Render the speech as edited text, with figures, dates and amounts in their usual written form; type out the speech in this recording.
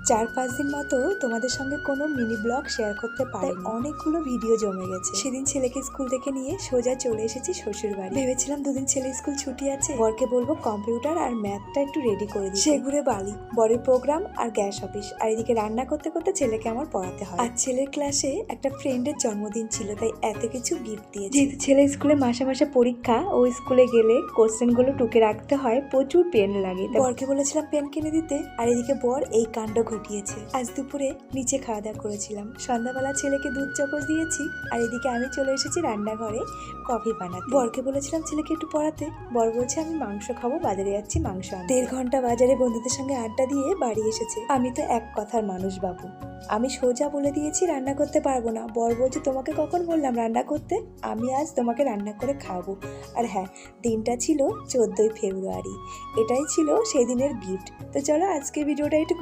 4-5 দিন মতো তোমাদের সঙ্গে কোনো মিনি ব্লগ শেয়ার করতে পারি, অনেকগুলো ভিডিও জমে গেছে। সেদিন ছেলেকে স্কুল থেকে নিয়ে সোজা চলে এসেছি শ্বশুর বাড়ি। ভেবেছিলাম দুদিন ছেলে স্কুল ছুটি আছে, বরকে বলবো কম্পিউটার আর ম্যাথটা একটু রেডি করে দিই। সেগুড়ে বালি, বরের প্রোগ্রাম আর গ্যাস অফিস, আর এদিকে রান্না করতে করতে ছেলেকে আমার পড়াতে হয়। আর ছেলের ক্লাসে একটা ফ্রেন্ডের জন্মদিন ছিল, তাই এত কিছু গিফট দিয়েছে। যেহেতু ছেলে স্কুলে মাসে মাসে পরীক্ষা, ও স্কুলে গেলে কোশ্চেনগুলো টুকে রাখতে হয়, প্রচুর পেন লাগে। বরকে বলেছিলাম পেন কিনে দিতে, আর এদিকে বর এই কাণ্ড ঘটিয়েছে। আজ দুপুরে নিচে খাওয়া দাওয়া করেছিলাম, সন্ধ্যাবেলা ছেলেকে দুধ চকোস দিয়েছি, আর এদিকে আমি চলে এসেছি রান্নাঘরে কফি বানাতে। বরকে বলেছিলাম ছেলেকে একটু পড়াতে, বর বলছে আমি মাংস খাবো, বাজারে যাচ্ছি মাংস আনতে। 1.5 ঘন্টা বাজারে বন্ধুদের সঙ্গে আড্ডা দিয়ে বাড়ি এসেছে। আমি তো এক কথার মানুষ বাবু, আমি সোজা বলে দিয়েছি রান্না করতে পারবো না। বর বলছে তোমাকে কখন বললাম রান্না করতে, আমি আজ তোমাকে রান্না করে খাওয়াবো। আর হ্যাঁ, দিনটা ছিল 14ই ফেব্রুয়ারি, এটাই ছিল সেই দিনের গিফট। তো চলো আজকে ভিডিওটা একটু